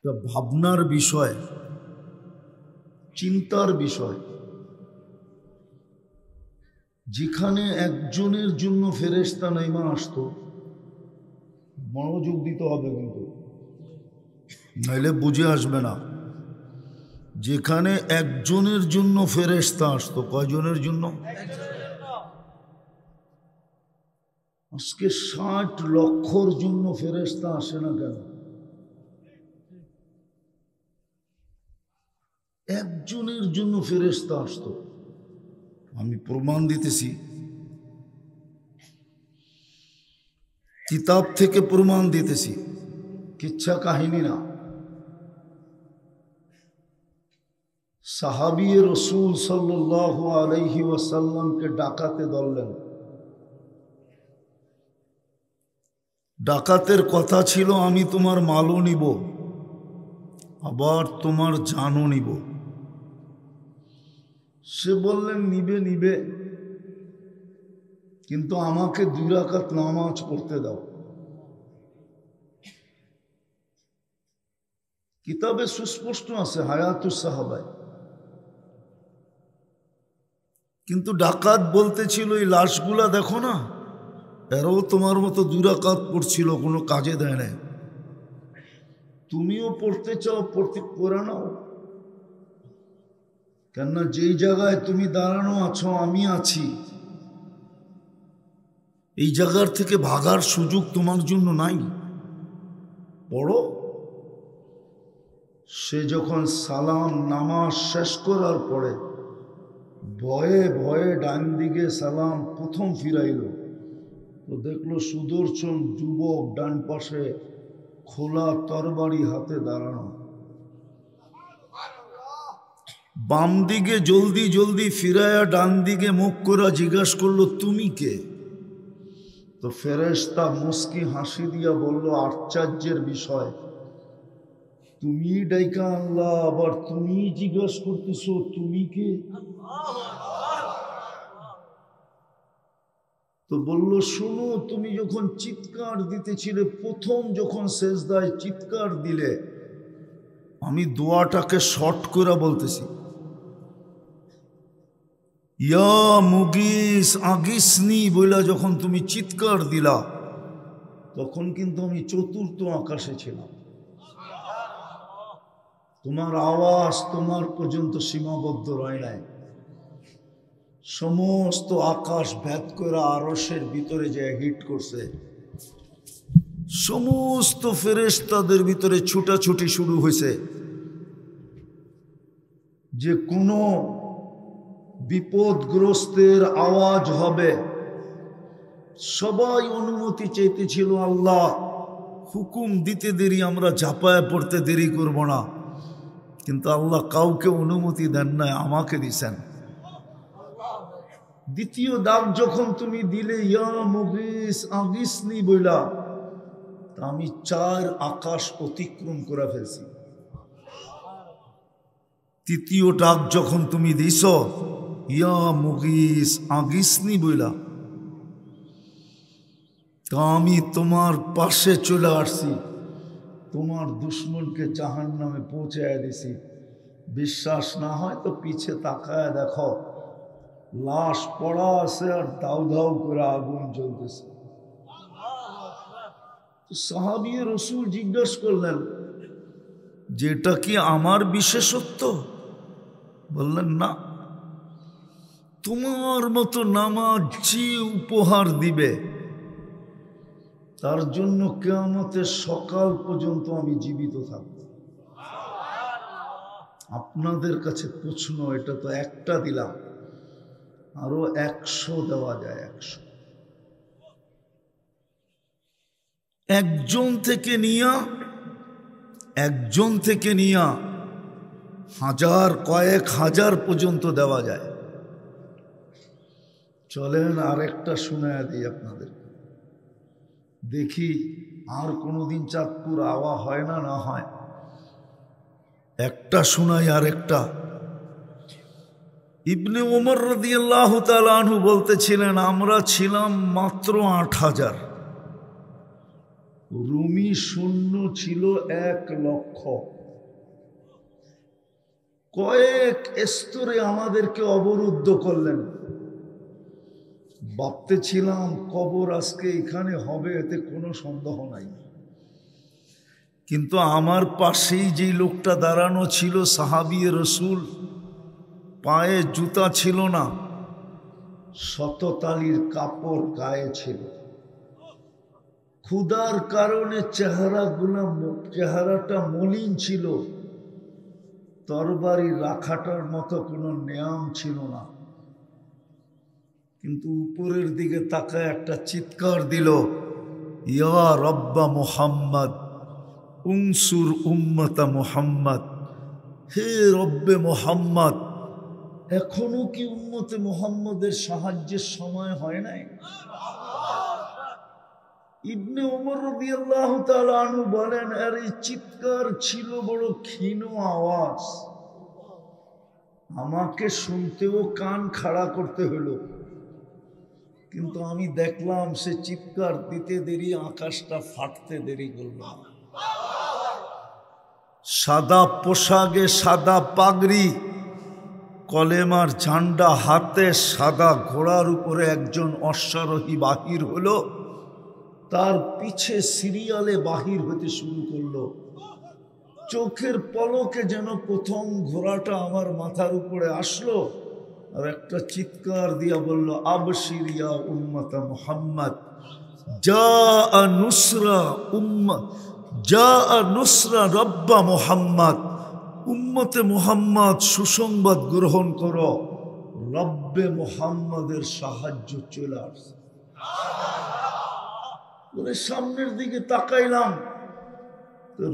এটা ভাবনার বিষয়, চিন্তার বিষয়। যেখানে একজনের জন্য ফেরেশতা নেমে আসতো, মনোযোগ দিতে হবে কিন্তু, নাইলে বুঝে আসবে না। যেখানে একজনের জন্য ফেরেশতা আসতো, কয়জনের জন্য? আজকে 60 লক্ষর জন্য ফেরেশতা আসে না কেন? একজনের জন্য ফেরেশতা আসতো। আমি প্রমাণ দিতেছি, কিতাব থেকে প্রমাণ দিতেছি, কিচ্ছা কাহিনী না। সাহাবী রাসূল সাল্লাল্লাহু আলাইহি ওয়াসাল্লামকে ডাকাতে ধরলেন। ডাকাতের কথা ছিল, আমি তোমার মালও নিব, আবার তোমার জানও নিব। সে বললেন, নিবে নিবে, কিন্তু আমাকে 2 রাকাত নামাজ পড়তে দাও। কিতাবে সুস্পষ্ট আছে, হায়াতুস সাহাবায়। কিন্তু ডাকাত বলতেছিল, এই লাশগুলা দেখো না, এরাও তোমার মতো 2 রাকাত পড়ছিল, কোনো কাজে দেয় নাই। তুমিও পড়তে চাও, পড়ে নাও। কেননা যেই জায়গায় তুমি দাঁড়ানো আছো, আমি আছি। এই জায়গার থেকে ভাগার সুযোগ তোমার জন্য নাই, পড়ো। সে যখন সালাম নামাজ শেষ করার পরে ভয়ে ভয়ে ডান দিকে সালাম প্রথম ফিরাইল, তো দেখলো সুদর্শন যুবক ডান পাশে খোলা তরবারি হাতে দাঁড়ানো। বাম দিকে জলদি জলদি ফিরায়া ডান দিকে মুখ করে জিজ্ঞাসা করলো, তুমি কে? তো ফেরেশতা মুস্কি হাসি দিয়া বলল, আশ্চর্যের বিষয়, তুমি ডাইকা আনলা, আবার তুমি জিজ্ঞাসা করতেছো তুমি কে? তো বলল, শোনো, তুমি যখন চিৎকার দিতেছিলে, প্রথম যখন সেজদায় চিৎকার দিলে, আমি দোয়াটাকে শর্ট করে বলতেছি, ইয়া মুগিস আগিসনি বইলা যখন তুমি চিৎকার দিলা, তখন কিন্তু আমি 4র্থ আকাশে ছিলাম। তোমার আওয়াজ তোমার পর্যন্ত সীমাবদ্ধ রয় নাই, সমস্ত আকাশ ভেদ করে আরশের ভিতরে যে হিট করছে। সমস্ত ফেরেশতাদের ভিতরে ছুটাছুটি শুরু হয়েছে, যে কোনো বিপদগ্রস্তের আওয়াজ হবে। সবাই অনুমতি চাইতেছিল, আল্লাহ হুকুম দিতে দেরি, আমরা ঝাঁপায় পড়তে দেরি করব না। কিন্তু আল্লাহ কাউকে অনুমতি দেন নাই, আমাকে দিছেন। দ্বিতীয় ডাক যখন তুমি দিলে, ইয়া মুগিস আগিসনি বইলা, আমি 4 আকাশ অতিক্রম করে ফেলছি। তৃতীয় ডাক যখন তুমি দিছ, ইয়া মুগিস আগিসনি বইলা, তা আমি তোমার পাশে চলে আসছি, তোমার দুশ্মনকে জাহান্নামে পৌঁছায় দিছি। বিশ্বাস না হয় তো পিছে তাকায় দেখো, লাশ পড়া আছে আর দাউ দাউ করে আগুন জ্বলতেছে। সাহাবী রাসূল জিজ্ঞাসা করলেন, যেটা কি আমার বিশেষত্ব? বললেন, না, তোমার মতো নামাজ যে উপহার দিবে, তার জন্য কিয়ামতের সকাল পর্যন্ত আমি জীবিত থাকব। আপনাদের কাছে প্রশ্ন, এটা তো একটা দিলাম, আরো 100 দেওয়া যায়। 100 একজন থেকে নিয়া হাজার, কয়েক হাজার পর্যন্ত দেওয়া যায়। চলেন আরেকটা শোনায়া দিই আপনাদের, দেখি আর কোনোদিন চাঁদপুর আওয়া হয় না, না হয়। একটা শোনাই আরেকটা। ইবনে ওমর রাদিয়াল্লাহু তাআলা আনহু বলতেছিলেন, আমরা ছিলাম মাত্র 8000, রুমি সৈন্য ছিল 1,00,000। কয়েক স্তরে আমাদেরকে অবরুদ্ধ করলেন। ভাবতেছিলাম কবর আজকে এখানে হবে, এতে কোনো সন্দেহ নাই। কিন্তু আমার পাশেই যে লোকটা দাঁড়ানো ছিল সাহাবী রাসূল, পায়ে জুতা ছিল না, শততালির কাপড় গায়ে ছিল। ক্ষুধার কারণে চেহারাটা মলিন ছিল, তরবারি রাখাটার মতো কোনো নিয়ম ছিল না। কিন্তু উপরের দিকে তাকায় একটা চিৎকার দিল, ইয়া রব্বা মুহাম্মদ উনসুর উম্মতা মুহাম্মদ। হে রব্বে মুহাম্মদ, এখনো কি উম্মতে মুহাম্মদের সাহায্যের সময় হয় নাই? ইবনে ওমর রাদিয়াল্লাহু তাআলা আনহু বলেন, আর এই চিৎকার ছিল বড় ক্ষীণ আওয়াজ, আমাকে শুনতেও কান খাড়া করতে হলো। কিন্তু আমি দেখলাম সে চিৎকার দিতে দেরি আকাশটা ফাটতে দেরি করল। সাদা পোশাকে, সাদা পাগড়ি, কলেমার ঝান্ডা হাতে, সাদা ঘোড়ার উপরে একজন অশ্বারোহী বাহির হলো। তার পিছে সিরিয়ালে বাহির হতে শুরু করলো। চোখের পলকে যেন প্রথম ঘোড়াটা আমার মাথার উপরে আসলো, আর একটা চিৎকার দিয়া বলল, আবশির ইয়া উম্মতা মুহাম্মদ, জাআ নুসরা উম্মত, জাআ নুসরা রব্বা মুহাম্মদ। উম্মতে মুহাম্মদ সুসংবাদ গ্রহণ করো, রব্বে মুহাম্মদের সাহায্য চলে আসছে। ওরে সামনের দিকে তাকাইলাম,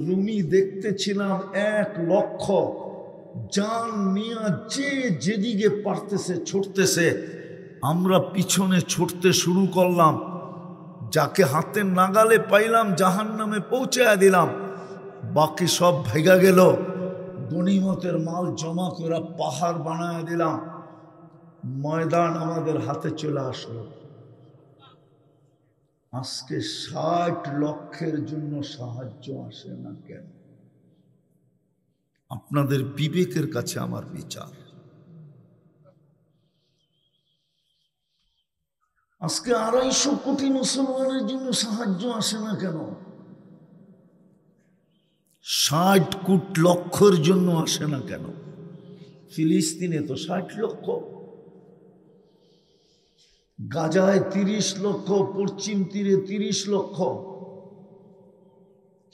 রুমি দেখতেছিলাম 1,00,000 জান নিয়া যে যেদিকে পারতেছে ছুটতেছে। আমরা পিছনে ছুটতে শুরু করলাম। যাকে হাতের নাগালে পাইলাম জাহান্নামে পৌঁছায়া দিলাম। বাকি সব ভেগা গেল। গনিমতের মাল জমা করে পাহাড় বানায় দিলাম। ময়দান আমাদের হাতে চলে আসলো। আজকে 60 লক্ষের জন্য সাহায্য আসে না কেন? আপনাদের বিবেকের কাছে আমার বিচার। আজকে 250 কোটি মুসলমানের জন্য সাহায্য আসে না কেন? 60 লক্ষের জন্য আসে না কেন? ফিলিস্তিনে তো 60 লক্ষ, গাজায় 30 লক্ষ, পশ্চিম তীরে 30 লক্ষ।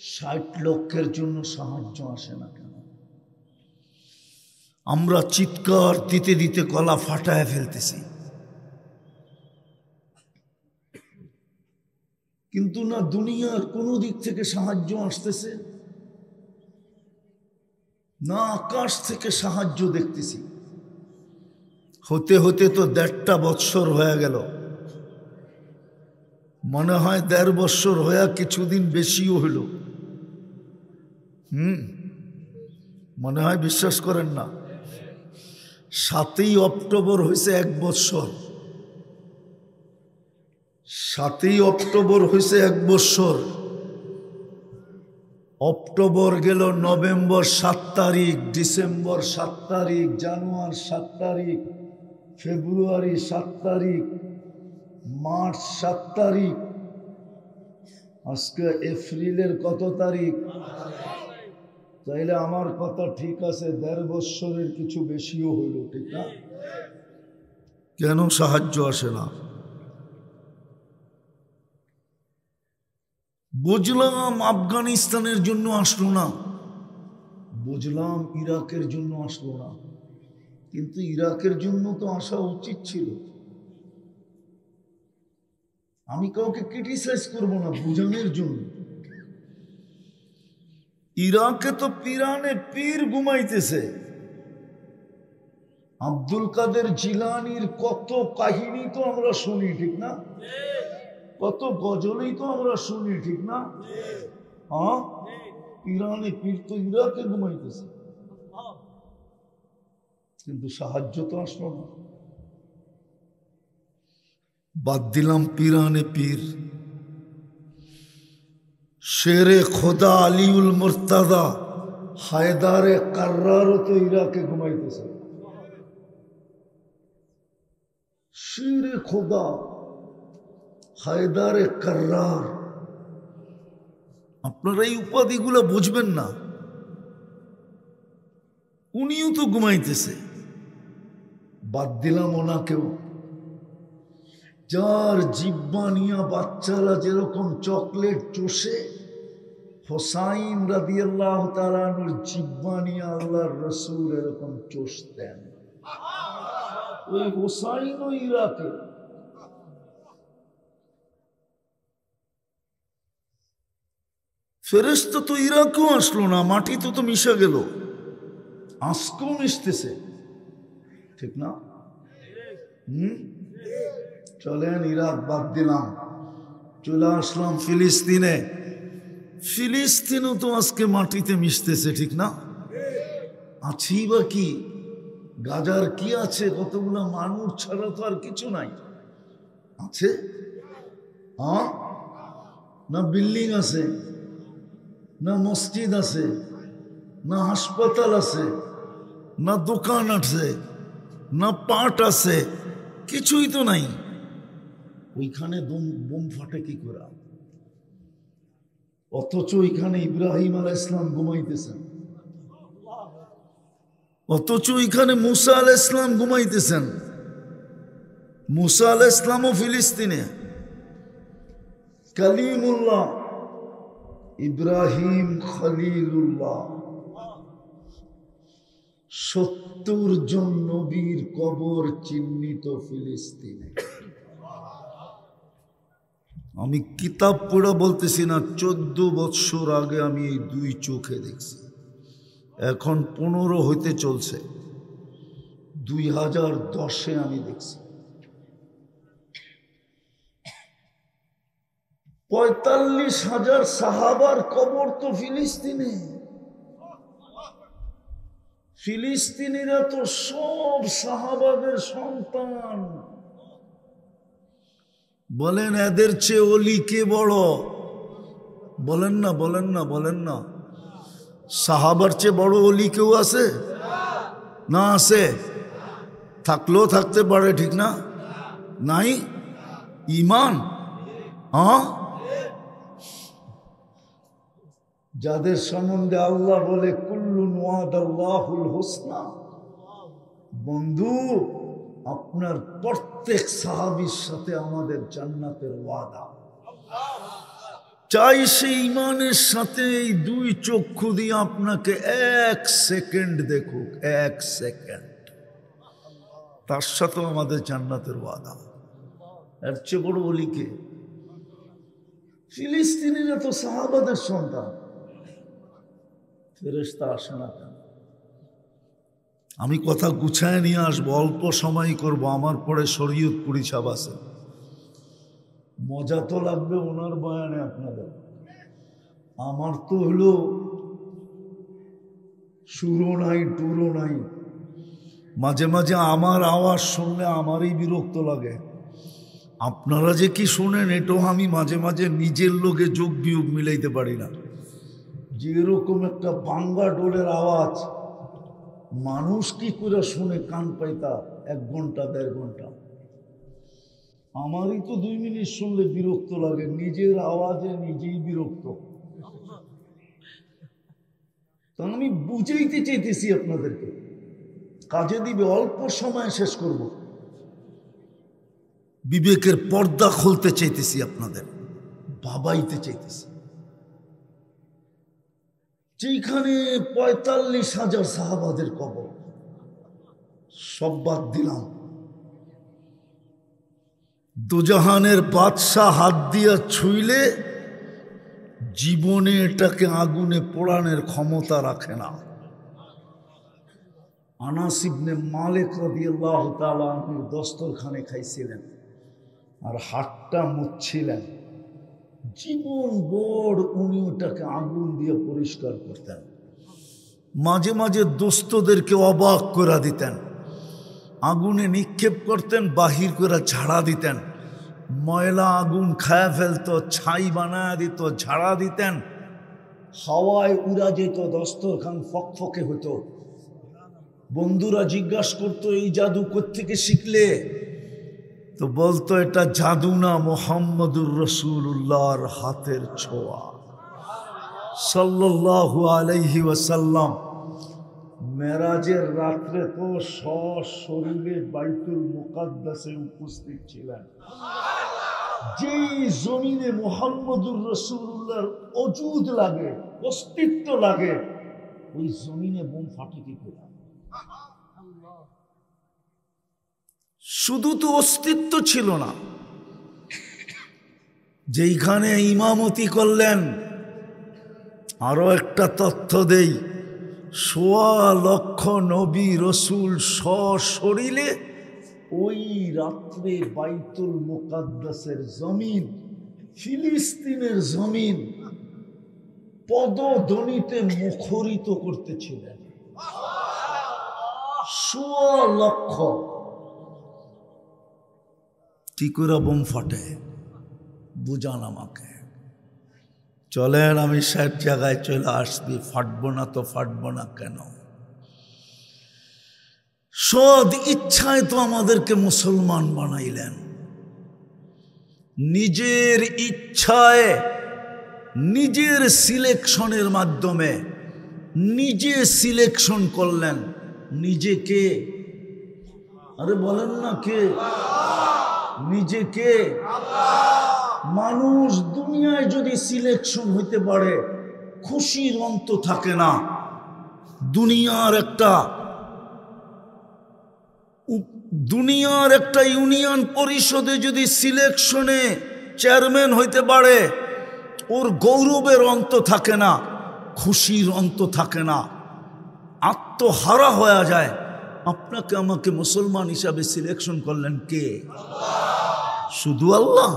60 লক্ষের জন্য সাহায্য আসে না কেন? আমরা চিৎকার দিতে দিতে গলা ফাটায় ফেলতেছি, কিন্তু না দুনিয়ার কোন দিক থেকে সাহায্য আসতেছে, না আকাশ থেকে সাহায্য দেখতেছি। হতে হতে তো 1.5 বৎসর হয়ে গেল, মনে হয় 1.5 বৎসর হয়ে কিছুদিন বেশিও হইল। মনে হয়, বিশ্বাস করেন না। 7ই অক্টোবর হয়েছে 1 বৎসর। 7ই অক্টোবর হয়েছে 1 বৎসর। অক্টোবর গেল, নভেম্বর 7 তারিখ, ডিসেম্বর 7 তারিখ, জানুয়ারি 7 তারিখ, ফেব্রুয়ারি 7 তারিখ, মার্চ 7 তারিখ, আজকে এপ্রিলের কত তারিখ? তাইলে আমার কথা ঠিক আছে, 1.5 বৎসরের কিছু বেশিও হইল, ঠিক না? কেন সাহায্য আসে না? বুঝলাম আফগানিস্তানের জন্য আসলো না, বুঝলাম ইরাকের জন্য আসলো না, কিন্তু ইরাকের জন্য তো আসা উচিত ছিল। আমি কাউকে ক্রিটিসাইজ করব না, বুঝানোর জন্য। ইরাকে তো পিরানে পীর ঘুমাইতেছে। আব্দুল কাদের জিলানির কত কাহিনী তো আমরা শুনি, ঠিক না? কত গজলই তো আমরা শুনি, ঠিক না? হ্যাঁ, পিরানে পীর তো ইরাকে ঘুমাইতেছে, কিন্তু সাহায্য তো আসলো না। বাদ দিলাম পিরানে পীর, शेरे खुदा अलीउल मुर्तदा हायदारे कर्रारो तो इराके घुमाइतेছে शेरे खुदा হায়দারে কার্রার আপনারা এই উপাধিগুলো বুঝবেন না উনিও তো ঘুমাইতেছে বাদ দিলাম ওনাকেও যার জিহ্বা নিয়ে বাচ্চারা যেরকম চকলেট চষে হোসাইন রাদিয়াল্লাহু তাআলা আনহুর জিহ্বা নিয়ে আল্লাহর রাসূল এরকম চষতেন ওই হোসাইনও ইরাকে ফেরেশতা তো ইরাকেও আসলো না মাটিতে তো মিশে গেল আজকেও মিশতেছে ঠিক না চলেন ইরাক বাদ দিলাম চলে আসলাম ফিলিস্তিনে ফিলিস্তিনও তো আজকে মাটিতে মিশতেছে ঠিক না আছি বা কি গাজার কি আছে কতগুলো মানুষ ছাড়া তো আর কিছু নাই আছে না বিল্ডিং আছে না মসজিদ আছে না হাসপাতাল আছে না দোকান আছে না পাট আছে কিছুই তো নাই ওইখানে বোম ফাটে কি করে অথচ ওইখানে ইব্রাহিম আলাইহিস সালাম ঘুমাইতেছেন অথচ ওইখানে মুসা আলাইহিস সালাম ঘুমাইতেছেন মুসা আলাইহিস সালামও ফিলিস্তিনে কালিমুল্লাহ ইব্রাহিম খলিলুল্লাহ 70 জন নবীর কবর চিহ্নিত ফিলিস্তিনে আমি কিতাব পড়া বলতেছি না 14 বছর আগে আমি এই দুই চোখে দেখছি এখন 15 হইতে চলছে 2010-এ আমি দেখছি 45,000 সাহাবার কবর তো ফিলিস্তিনে ফিলিস্তিনিরা তো সব সাহাবাদের সন্তান বলেন এদের চেয়ে ওলি কে বড় বলেন না বলেন না বলেন না সাহাবার চেয়ে বড় ওলি কেউ আছে না আছে থাকলেও থাকতে পারে ঠিক না নাই ঈমান যাদের সম্বন্ধে আল্লাহ বলে কুল্লুন ওয়াদাল্লাহুল হুসনা বন্ধু আপনার প্রত্যেক সাহাবীর সাথে আমাদের জান্নাতের ওয়াদা চাই সেই ঈমানের সাথে এই দুই চক্ষু দিয়ে আপনাকে 1 সেকেন্ড দেখুক 1 সেকেন্ড তার সাথে আমাদের জান্নাতের ওয়াদা এর চেয়ে বড় ওলি কে ফিলিস্তিনিরা তো সাহাবাদের সন্তান ফেরেশতা আসে না কেন আমি কথা গুছায় নিয়ে আসবো অল্প সময় করব আমার পরে শরীয়তপুরি সাহেব আছে মজা তো লাগবে ওনার বয়ানে আপনাদের আমার তো হলো সুরও নাই টুরও নাই মাঝে মাঝে আমার আওয়াজ শুনলে আমারই বিরক্ত লাগে আপনারা যে কি শুনেন এটাও আমি মাঝে মাঝে নিজের লোকে যোগ বিয়োগ মিলাইতে পারি না যে এরকম একটা ভাঙ্গা ডোলের আওয়াজ মানুষ কি করে শুনে কান পাইতা 1 ঘন্টা 1.5 ঘন্টা আমারই তো 2 মিনিট শুনলে বিরক্ত লাগে নিজের আওয়াজে নিজেই বিরক্ত তো আমি বুঝাইতে চাইতেছি আপনাদেরকে কাজে দিবে অল্প সময় শেষ করব বিবেকের পর্দা খুলতে চাইতেছি আপনাদের ভাবাইতে চাইতেছি যেখানে 45,000 সাহাবাদের কবর সব বাদ দিলাম দুজাহানের বাদশাহ হাত দিয়া ছুঁইলে জীবনে এটাকে আগুনে পোড়ানোর ক্ষমতা রাখে না আনাস ইবনে মালিক রাদিয়াল্লাহু তাআলা আনহু দস্তরখানে খাইছিলেন আর হাতটা মুছছিলেন জীবন বড় উনি ওটাকে আগুন দিয়ে পরিষ্কার করতেন মাঝে মাঝে দোস্তদেরকে অবাক করে দিতেন আগুনে নিক্ষেপ করতেন বাহির করে ঝাড়া দিতেন ময়লা আগুন খায়া ফেলতো, ছাই বানায় দিত, ঝাড়া দিতেন, হাওয়ায় উড়া যেত, দস্তরখান ফকফকে হতো। বন্ধুরা জিজ্ঞাসা করতো এই জাদু কোত্থেকে শিখলে? তো বলতো এটা জাদু না, মুহাম্মদুর রাসূলুল্লাহর হাতের ছোঁয়া সাল্লাল্লাহু আলাইহি ওয়াসাল্লাম। মেরাজের রাত্রে তো সশরীরে বাইতুল মুকাদ্দাসে উপস্থিত ছিলেন। যেই জমিনে মুহাম্মদুর রাসূলুল্লাহর ওজুদ লাগে, অস্তিত্ব লাগে, ওই জমিনে বোম ফাটে কি করে? শুধু তো অস্তিত্ব ছিল না, যেইখানে ইমামতি করলেন। আরো একটা তথ্য দেই, ১৬ লক্ষ নবী রসুল সশরীরে ওই রাত্রে বাইতুল মুকাদ্দাসের জমিন, ফিলিস্তিনের জমিন পদধ্বনিতে মুখরিত করতেছিলেন। ১৬ লক্ষ। কি করে বোম ফাটে বুঝান আমাকে। চলেন আমি ৬০ জায়গায় চলে আসবি, ফাটবো না তো ফাটবো না কেন? সদ ইচ্ছায় তো আমাদেরকে মুসলমান বানাইলেন, নিজের ইচ্ছায়, নিজের সিলেকশনের মাধ্যমে নিজে সিলেকশন করলেন। নিজেকে, আরে বলেন না কে? নিজেকে। মানুষ দুনিয়ায় যদি সিলেকশন হইতে পারে, খুশির অন্ত থাকে না। দুনিয়ার একটা ইউনিয়ন পরিষদে যদি সিলেকশনে চেয়ারম্যান হইতে পারে, ওর গৌরবের অন্ত থাকে না, খুশির অন্ত থাকে না, আত্মহারা হয়ে যায়। আপনাকে আমাকে মুসলমান হিসাবে সিলেকশন করলেন কে? শুধু আল্লাহ।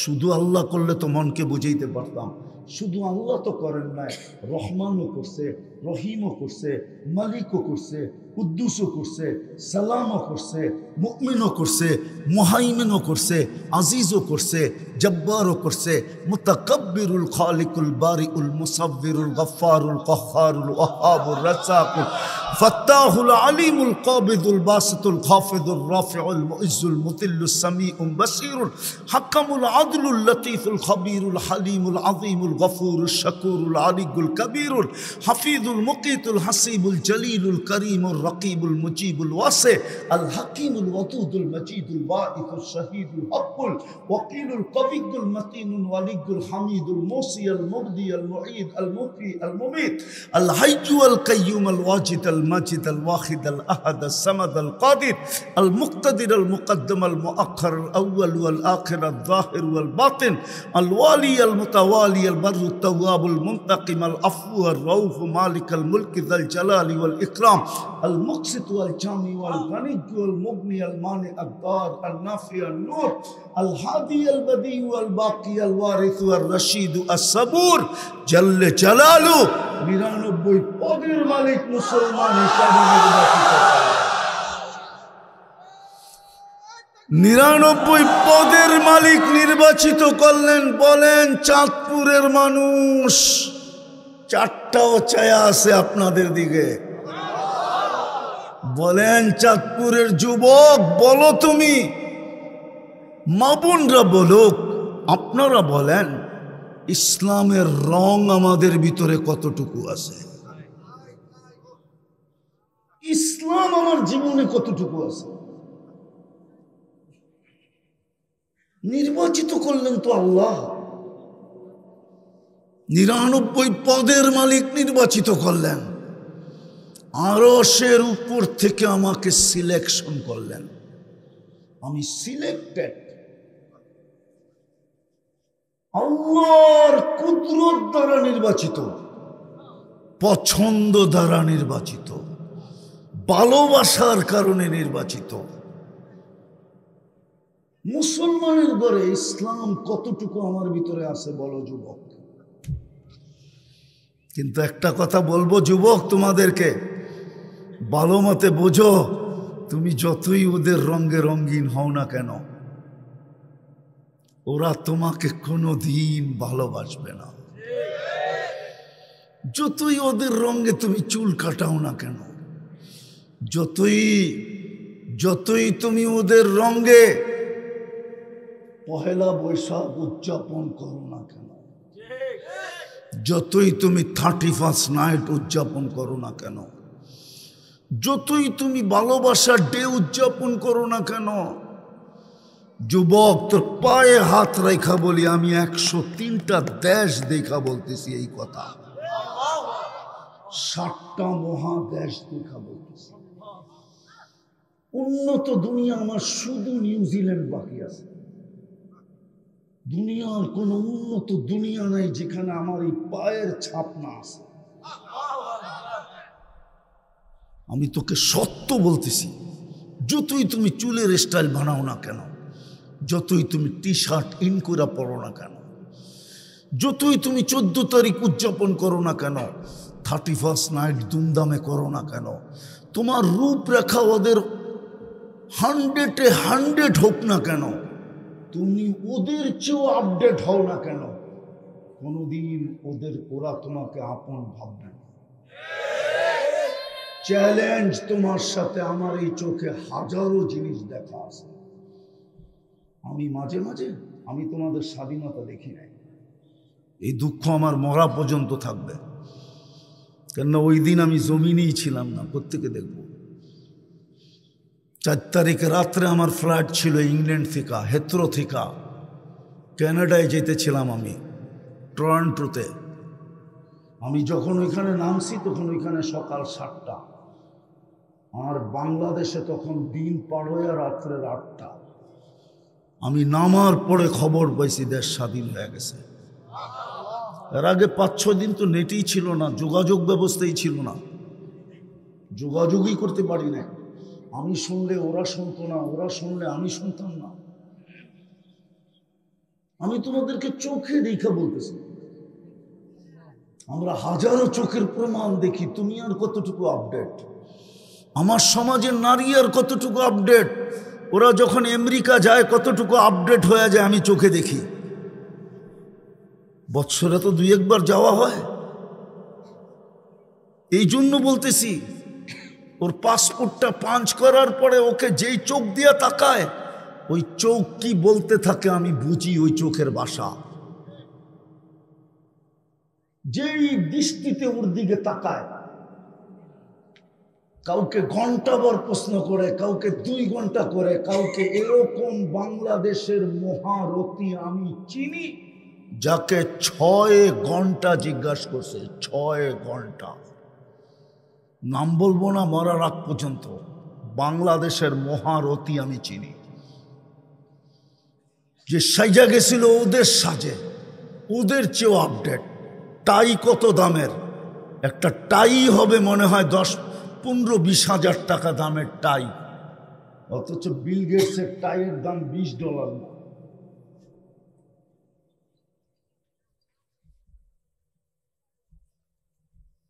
শুধু আল্লাহ করলে তো মনকে বুঝাইতে পারতাম। শুধু আল্লাহ তো করেন নাই, রহমানও করছে, রহিমও করছে, মালিকও করছে, কুদ্দুসও করছে, সালামও করছে, মুমিনও করছে, মুহাইমিনও করছে, আজিজও করছে, জব্বারও করছে, মুতাকাব্বিরুল খালিকুল বারিউল মুসাব্বিরুল গফফারুল কহ্হারুল ওয়াহ্হাবুর রাজ্জাকুল ফাত্তাহুল আলিমুল কাবিদুল বাসিতুল খাফিদুর রাফিউল মুইজ্জুল মুতিল্লুস সামিউল বাসীরুল হাকামুল আদলুল লতীফুল খবীরুল হালিমুল আযীমুল গফুরুশ শাকুরুল আলিয়ুল কবীরুল হাফিজুল মুকীতুল হাসিবুল জলিলুল করিমুর রকিবুল মুজিবুল ওয়াসি আল হাকিমুল ওয়াদুদুল মজিদুল বাঈসুশ শাহীদুল হকুল ওয়াকিলুল কবিয়ুল মতিনুল ওয়ালিয়ুল হামিদুল মুসি আল মুবদি আল মুঈদ আল মুহয়ি আল মুমীত আল হাইয়্যু আল কাইয়্যুম আল ওয়াজিদ আল মাজিদ আল ওয়াহিদ আল আহাদ আল সামাদ আল কাদির আল মুক্তাদির আল মুকদ্দম আল মুআখ্খার আল আউয়াল ওয়াল আখির আল যাহির ওয়াল বাতিন আল ওয়ালি আল মুতাওয়ালি আল বাররু التواب المنتقم العفو الرؤوف مالك الملك ذا الجلال والإكرام المقسط والجامع والغني والمغني المانع الضار النافع النور الهادي البديع والباقي الوارث الرشيد الصبور جل جلاله 99 পদের মালিক মুসলমান হিসাবে নির্বাচিত। 99 পদের মালিক নির্বাচিত করলেন। বলেন চাঁদপুরের মানুষ, 4টাও ছায়া আছে আপনাদের দিকে। বলেন চাঁদপুরের যুবক, বলো তুমি, মা বোনরা বলুক, আপনারা বলেন ইসলামের রং আমাদের ভিতরে কতটুকু আছে? ইসলাম আমার জীবনে কতটুকু আছে? নির্বাচিত করলেন তো আল্লাহ। 99 পদের মালিক নির্বাচিত করলেন, আরশের উপর থেকে আমাকে সিলেকশন করলেন। আমি সিলেক্টেড, আল্লাহর কুদরত দ্বারা নির্বাচিত, পছন্দ দ্বারা নির্বাচিত, ভালোবাসার কারণে নির্বাচিত। মুসলমানের ঘরে ইসলাম কতটুকু আমার ভিতরে আছে বলো যুবক? কিন্তু একটা কথা বলবো যুবক তোমাদেরকে, ভালো মতে বোঝো, তুমি যতই ওদের রঙে রঙিন হও না কেন, ওরা তোমাকে কোনোদিন ভালোবাসবে না। যতই ওদের রঙে তুমি চুল কাটাও না কেন, যতই তুমি ওদের রঙে পহেলা বৈশাখ উদযাপন করো না কেন, যতই তুমি 31 নাইট উদযাপন করো না কেন, যতই তুমি ভালোবাসার ডে উদযাপন করো না কেন, যুবক তোর পায়ে হাত রেখা বলি, আমি 103টা দেশ দেখা বলতেছি এই কথা, 7টা মহাদেশ দেখা বলতেছি। উন্নত দুনিয়া আমার শুধু নিউজিল্যান্ড বাকি আছে। দুনিয়ার কোন উন্নত দুনিয়া নাই যেখানে আমার এই পায়ের ছাপ না আছে। আমি তোকে সত্য বলতেছি, যতই তুমি চুলের স্টাইল বানাও না কেন, যতই তুমি টি শার্ট ইন করে পরো না কেন, যতই তুমি 14 তারিখ উদযাপন করো না কেন, 31 নাইট ধুমধামে করো না কেন, তোমার রূপরেখা ওদের 100-এ 100 হোক না কেন, তুমি ওদের চেয়েও আপডেট হও না কেন, কোনোদিন ওরা তোমাকে আপন ভাববে না। চ্যালেঞ্জ তোমার সাথে আমার এই চোখে হাজারো জিনিস দেখা আছে। আমি মাঝে মাঝে আমি তোমাদের স্বাধীনতা দেখি নাই, এই দুঃখ আমার মরা পর্যন্ত থাকবে, কেননা ওই দিন আমি জমিনেই ছিলাম না। প্রত্যেকে দেখব 4 তারিখে রাত্রে আমার ফ্লাইট ছিল ইংল্যান্ড থেকে, হেথ্রো থেকে ক্যানাডায় যেতেছিলাম আমি, টরন্টোতে। আমি যখন ওইখানে নামছি তখন ওইখানে সকাল 7টা, আর বাংলাদেশে তখন দিন পার হয়ে রাত্রের 8টা। আমি নামার পরে খবর পাইছি দেশ স্বাধীন হয়ে গেছে। এর আগে 5-6 দিন তো নেটই ছিল না, যোগাযোগ ব্যবস্থাই ছিল না, যোগাযোগই করতে পারি না। আমি শুনলে ওরা শুনতো না, ওরা শুনলে আমি শুনতাম না। আমি তোমাদেরকে চোখে দেখা বলতেছি, আমরা হাজারো চোখের প্রমাণ দেখি। তুমি আর কতটুকু আপডেট? আমার সমাজের নারী আর কতটুকু আপডেট? ওরা যখন আমেরিকা যায় কতটুকু আপডেট হয়ে যায় আমি চোখে দেখি। বৎসরে তো 2-1 বার যাওয়া হয়। এই জন্য বলতেছি, ওর পাসপোর্টটা পাঞ্চ করার পরে ওকে যেই চোখ দিয়ে তাকায়, ওই চোখ কি বলতে থাকে আমি বুঝি ওই চোখের ভাষা। যেই দৃষ্টিতে ওর দিকে তাকায়, কাউকে ঘন্টাভর প্রশ্ন করে, কাউকে 2 ঘন্টা করে, কাউকে এরকম বাংলাদেশের মহারথী আমি চিনি যাকে 6 ঘন্টা জিজ্ঞাসা করছে, 6 ঘন্টা। নাম বলবো না মরার আগ পর্যন্ত। বাংলাদেশের মহারথী আমি চিনি, যে সাইজা গেছিল ওদের সাজে, ওদের চেয়েও আপডেট। টাই কত দামের? একটা টাই হবে মনে হয় 10-15-20 হাজার টাকা দামের টাই, অথচ বিল গেটসের টাইয়ের দাম $20 না।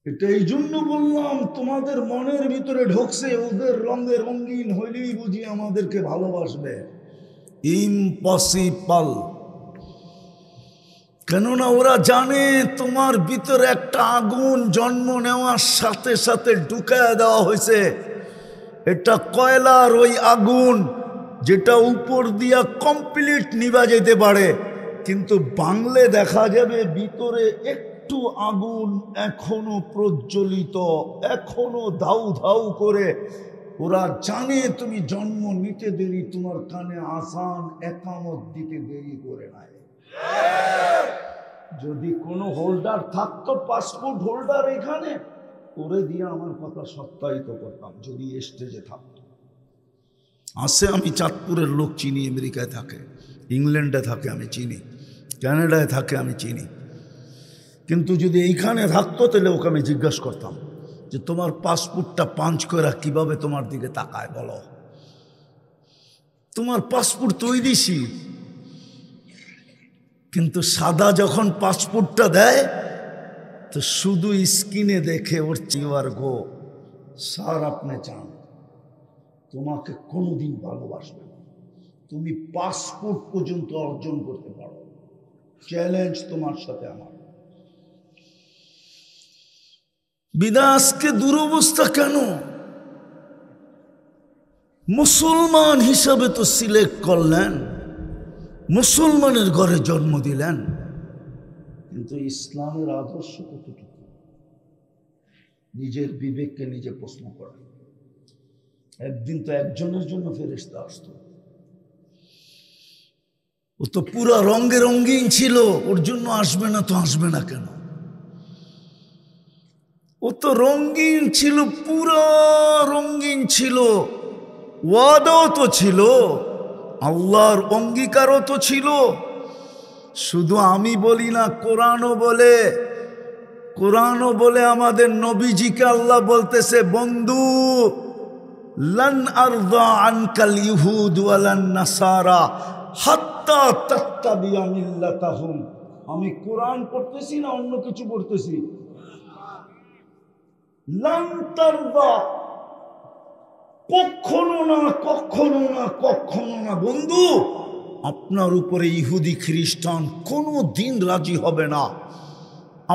এটা এই জন্য বললাম, তোমাদের মনের ভিতরে ঢুকছে ওদের রঙে রঙিন হইলেই বুঝি আমাদেরকে ভালোবাসবে। ইম্পসিবল। কেননা ওরা জানে তোমার ভিতরে একটা আগুন জন্ম নেওয়ার সাথে সাথে ঢুকায় দেওয়া হয়েছে। এটা কয়লার ওই আগুন যেটা উপর দিয়া কমপ্লিট নিভা যেতে পারে, কিন্তু বাংলে দেখা যাবে ভিতরে একটু আগুন এখনো প্রজ্বলিত, এখনো ধাউ ধাউ করে। ওরা জানে তুমি জন্ম নিতে দেরি, তোমার কানে আসান একামত দিতে দেরি করে নাই। যদি কোনো হোল্ডার থাকতো, পাসপোর্ট হোল্ডার এখানে, করে দিয়ে আমার কথা সত্যায়িত করতাম যদি স্টেজে থাকতো। আসে, আমি চাঁদপুরের লোক চিনি, আমেরিকায় থাকে, ইংল্যান্ডে থাকে আমি চিনি, কানাডায় থাকে আমি চিনি। কিন্তু যদি এইখানে থাকতো তাহলে ওকে আমি জিজ্ঞাসা করতাম যে তোমার পাসপোর্টটা পাঞ্চ করে কিভাবে তোমার দিকে তাকায় বলো। তোমার পাসপোর্ট তৈরি ছিল, কিন্তু সাদা যখন পাসপোর্টটা দেয় তো শুধু স্ক্রিনে দেখে ওর চিওয়ার গো স্যার আপনি চান, তোমাকে কোনোদিন ভালোবাসবে না। তুমি পাসপোর্ট পর্যন্ত অর্জন করতে পারো। চ্যালেঞ্জ তোমার সাথে আমার। বিদাসকে দুরবস্থা কেন? মুসলমান হিসাবে তো সিলেক্ট করলেন, মুসলমানের ঘরে জন্ম দিলেন, কিন্তু ইসলামের আদর্শ কতটুকু? নিজের বিবেককে নিজে প্রশ্ন করেন। একদিন তো একজনের জন্য ফেরেশতা আসতো, ও তো পুরা রঙে রঙিন ছিল, ওর জন্য আসবে না তো আসবে না কেন? ও তো রঙিন ছিল, পুরা রঙিন ছিল, ওয়াদাও তো ছিল, আল্লাহর অঙ্গীকারও তো ছিল। শুধু আমি বলি না, কোরআনও বলে আমাদের নবীজিকে আল্লাহ বলতেছে, বন্ধু, লান আরদা আনকাল ইহুদ ওয়ালান নাসারা হাত্তা তাত্তাবিয়া মিল্লাতাহুম। আমি কোরআন পড়তেছি না অন্য কিছু পড়তেছি? লান তারদা, কখনো না, কখনো না, কখনো না বন্ধু, আপনার উপরে ইহুদি খ্রিস্টান কোনো দিন রাজি হবে না,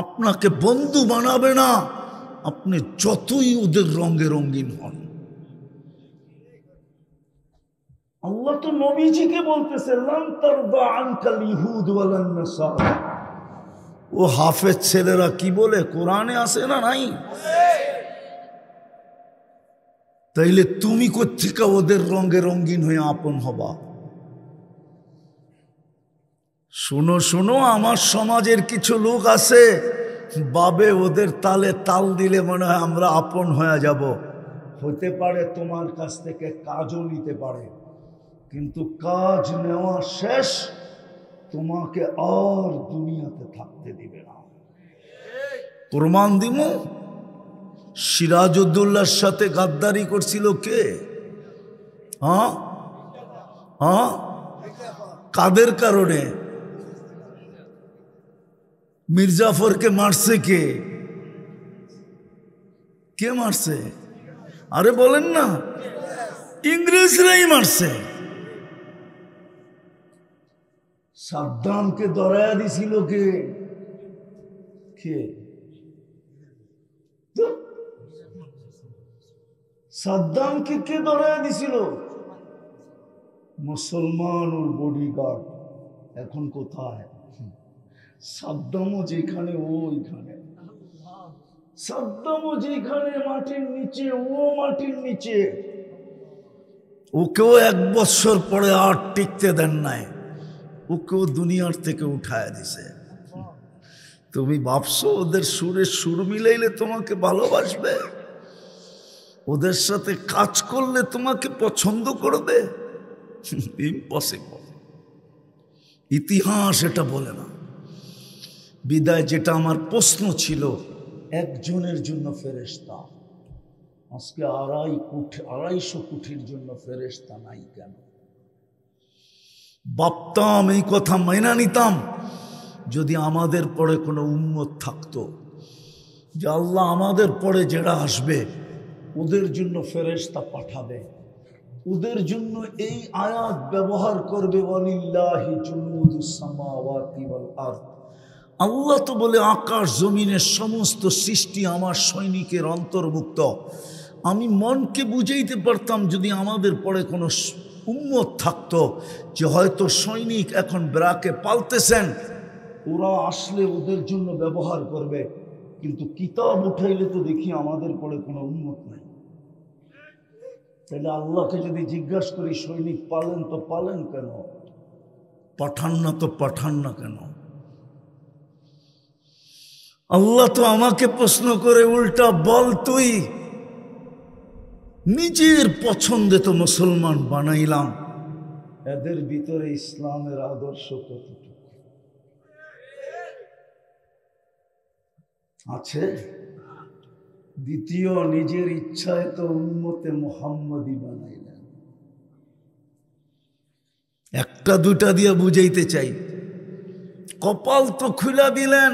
আপনাকে বন্ধু বানাবে না, আপনি যতই ওদের রঙে রঙিন হন। আল্লাহ তো নবীজিকে বলতেছে, লান তারদা আনকাল ইহুদ ওয়ালান নাসারা। ও হাফেজ ছেলেরা কি বলে, কোরআনে আছে না নাই? তাইলে তুমি কোত্থেকে ওদের রঙে রঙিন হয়ে আপন হবা? শোনো শোনো, আমার সমাজের কিছু লোক আছে, বাবে ওদের তালে তাল দিলে মনে হয় আমরা আপন হয়ে যাব। হতে পারে তোমার কাছ থেকে কাজও নিতে পারে, কিন্তু কাজ নেওয়া শেষ, তোমাকে আর দুনিয়াতে থাকতে দিবে না। প্রমাণ দিব। সিরাজউদ্দৌলার সাথে গাদ্দারি করছিল কে? কাদের কারণে? মির্জাফরকে মারছে কে? কে মারছে? আরে বলেন না, ইংরেজরাই মারছে। সাদ্দামকে ধরায়া দিছিল কে? কে? সাদ্দামকে কে ধরায়া দিছিল? মুসলমান ওর বডিগার্ড। এখন কোথায়? সাদ্দামও যেখানে ও ওইখানে, সাদ্দামও যেখানে মাটির নিচে ও মাটির নিচে। ওকেও 1 বছর পরে আর টিকতে দেন নাই, ওকেও দুনিয়ার থেকে উঠায় দিছে। তুমি ভাবছো ওদের সুরে সুর মিলাইলে তোমাকে ভালোবাসবে? ওদের সাথে কাজ করলে তোমাকে পছন্দ করবে? ইম্পসিবল। ইতিহাস এটা বলে না। বিদায় যেটা আমার প্রশ্ন ছিল, একজনের জন্য ফেরেশতা, আজকে 250 কোটির জন্য ফেরেশতা নাই কেন? ভাবতাম, এই কথা মাইনা নিতাম, যদি আমাদের পরে কোনো উম্মত থাকতো, যে আল্লাহ আমাদের পরে যারা আসবে ওদের জন্য ফেরেশতা পাঠাবে, ওদের জন্য এই আয়াত ব্যবহার করবে, ওয়ালিল্লাহি জুনুদুস সামাওয়াতি ওয়াল আরদ। আল্লাহ তো বলে আকাশ জমিনের সমস্ত সৃষ্টি আমার সৈনিকের অন্তর্ভুক্ত। আমি মনকে বুঝাইতে পারতাম যদি আমাদের পরে কোনো উম্মত থাকতো, যে হয়তো সৈনিক এখন ব্রাকে পালতেছেন, ওরা আসলে ওদের জন্য ব্যবহার করবে, কিন্তু কিতাব উঠাইলে তো দেখি আমাদের পরে কোনো উম্মত নাই। তাহলে আল্লাহকে যদি জিজ্ঞাসা করি, সৈনিক পালেন তো পালেন কেন, পাঠান না তো পাঠান না কেন? আল্লাহ তো আমাকে প্রশ্ন করে উল্টা, বল তুই নিজের পছন্দে তো মুসলমান বানাইলাম, এদের ভিতরে ইসলামের আদর্শ কতটুকু আছে? দ্বিতীয়, নিজের ইচ্ছায় তো উম্মতে মুহাম্মদী বানাইলেন। 1টা 2টা দিয়ে বুঝাইতে চাই, কপাল তো খুলে দিলেন।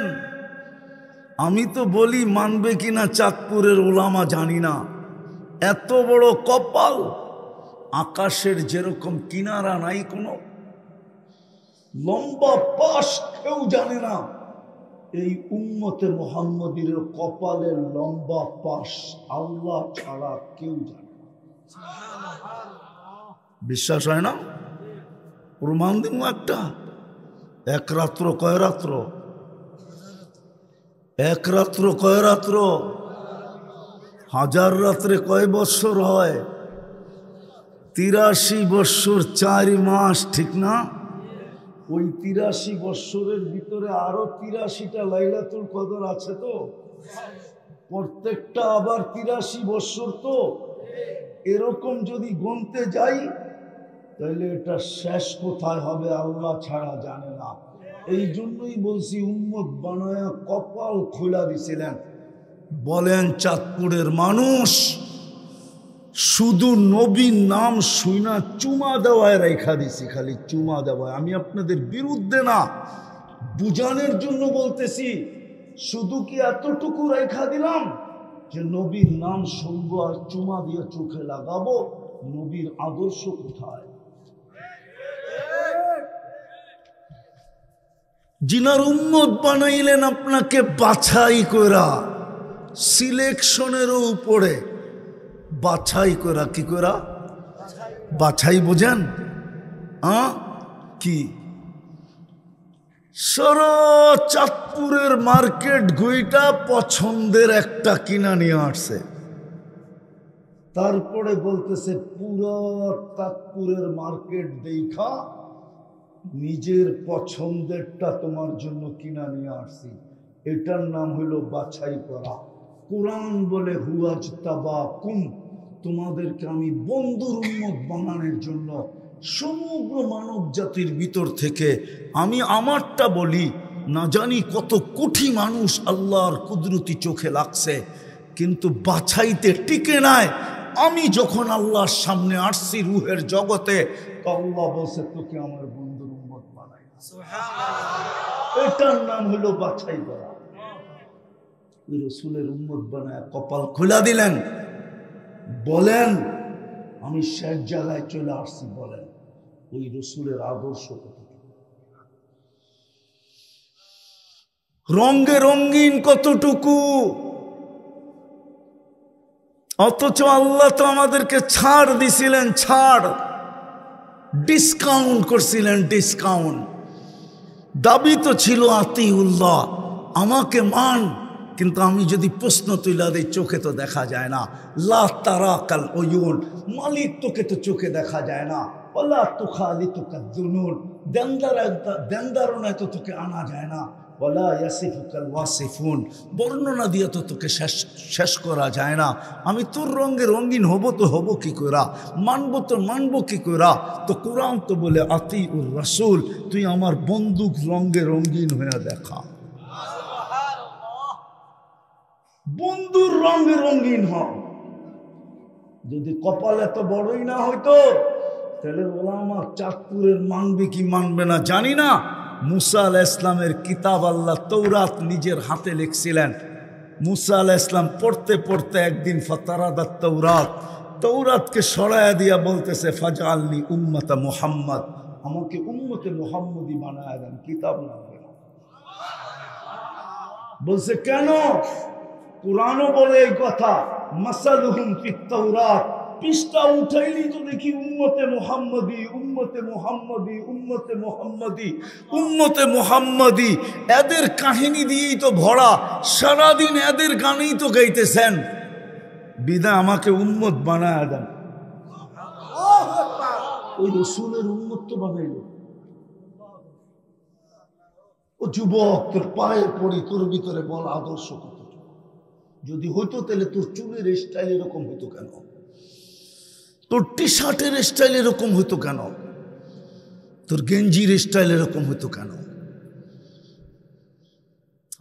আমি তো বলি, মানবে কিনা চাঁদপুরের ওলামা জানি না, এত বড় কপাল, আকাশের যেরকম কিনারা নাই, কোনো লম্বা পাশ কেউ জানে না, এই উম্মতে মুহাম্মদীর কপালের লম্বা পাশ আল্লাহ ছাড়া কেউ জানে না। বিশ্বাস হয় না? প্রমাণ দিব একটা। এক রাত্র কয় রাত্র? এক রাত্র কয় রাত্র? হাজার রাত্রে কয় বৎসর হয়? 83 বৎসর 4 মাস, ঠিক না? ওই 83 বৎসরের ভিতরে আরো 83টা লাইলাতুল কদর আছে, তো প্রত্যেকটা আবার 83 বৎসর। তো এরকম যদি গুনতে যাই তাহলে এটা শেষ কোথায় হবে আল্লাহ ছাড়া জানে না। এই জন্যই বলছি উম্মত বানায়া কপাল খোলা দিছিলেন। বলেন চাঁদপুরের মানুষ শুধু নবীর নাম শুনা চুমা দেওয়ায় রেখা দিছি, খালি চুমা দেওয়ায়। আমি আপনাদের বিরুদ্ধে না, বুঝানোর জন্য বলতেছি। শুধু কি এতটুকু রেখা দিলাম যে নবীর নাম শুনবো আর চুমা দিয়ে চোখে লাগাবো? নবীর আদর্শ কোথায়? জিনার উম্মত বানাইলেন আপনাকে বাছাই করা, সিলেকশনেরও উপরে বাছাই করা। কি করা? বাছাই বোঝেন? কি সারা চাঁদপুরের মার্কেট ঘুইটা পছন্দের একটা কিনা নিয়ে আসছে, তারপরে বলতেছে পুরো চাঁদপুরের মার্কেট দেখা নিজের পছন্দেরটা তোমার জন্য কিনা নিয়ে আসছি। এটার নাম হইল বাছাই করা। কোরআন বলে হুয়াজতাবাকুম, তোমাদেরকে আমি বন্ধুর উম্মত বানানোর জন্য সমগ্র মানব জাতির ভিতর থেকে আমি আমারটা বলি। না জানি কত কোটি মানুষ আল্লাহর কুদরতি চোখে লাগছে, কিন্তু বাছাইতে টিকে নাই। আমি যখন আল্লাহর সামনে আসছি রুহের জগতে, তো আল্লাহ বলছে তোকে আমার বন্ধুর উম্মত বানাই। এটার নাম হলো বাছাই করা। রসুলের উম্মত বানায় কপাল খোলা দিলেন। বলেন আমি শেষ জায়গায় চলে আসছি। বলেন ওই রসুলের আদর্শ কতটুকু, রঙে রঙিন কতটুকু। অথচ আল্লাহ তো আমাদেরকে ছাড় দিছিলেন, ছাড়, ডিসকাউন্ট করছিলেন, ডিসকাউন্ট। দাবি তো ছিল আতিউল্লাহ, আমাকে মান, কিন্তু আমি যদি প্রশ্ন তুলে দিই চোখে তো দেখা যায় না। লা তারাকাল উয়ুন, মালিক তোকে তো চোখে দেখা যায় না। ওয়ালা তুখালিতুকা যুনুন, দেনদারনায় তো তোকে আনা যায় না। ওয়ালা ইয়াসিফুকাল ওয়াসিফুন, বর্ণনা দিয়ে তো তোকে শেষ করা যায় না। আমি তোর রঙে রঙিন হব তো হব কি করা, মানব তো মানব কি করা? তো কোরআন তো বলে আতিউর রাসূল, তুই আমার বন্দুক রঙে রঙিন হয়ে দেখা। বন্ধুর রঙে রঙিন হন। যদি কপাল এত বড়ই না হইতো তাহলে ওলামা চাঁদপুরের মানবে কি মানবে না জানি না। মুসা আলাইহিস ইসলামের কিতাব আল্লাহ তৌরাত নিজের হাতে লিখছিলেন। মুসা আলাইহিস ইসলাম পড়তে পড়তে একদিন ফাতারাদাত তৌরাত, তৌরাতকে সরায়া দিয়া বলতেছে ফাজআলনি উম্মাতা মুহাম্মদ, আমাকে উম্মতে মুহাম্মদি বানায়া দেন, কিতাব না। বলছে কেন? কুরআনও বলে এই কথা, মাসালুহুম ফিত তাওরাত। পৃষ্ঠা উঠাইলি তো দেখি উম্মতে মুহাম্মদি, উম্মতে মুহাম্মদি, উম্মতে মুহাম্মদি, উম্মতে মুহাম্মদি। এদের কাহিনী দিয়েই তো ভরা, সারাদিন এদের গানেই তো গাইতেছেন। বিদা আমাকে উম্মত বানায় দেন। ওই রসুলের উম্মত তো বানাইল। ও যুবক, তোর পায়ে পড়ি, তোর ভিতরে বল আদর্শ কত? যদি হইতো তাহলে তোর চুলের স্টাইল এরকম হইতো কেন? তোর টি শার্টের স্টাইল এরকম হইতো কেন? তোর গেঞ্জির স্টাইল এরকম হইতো কেন?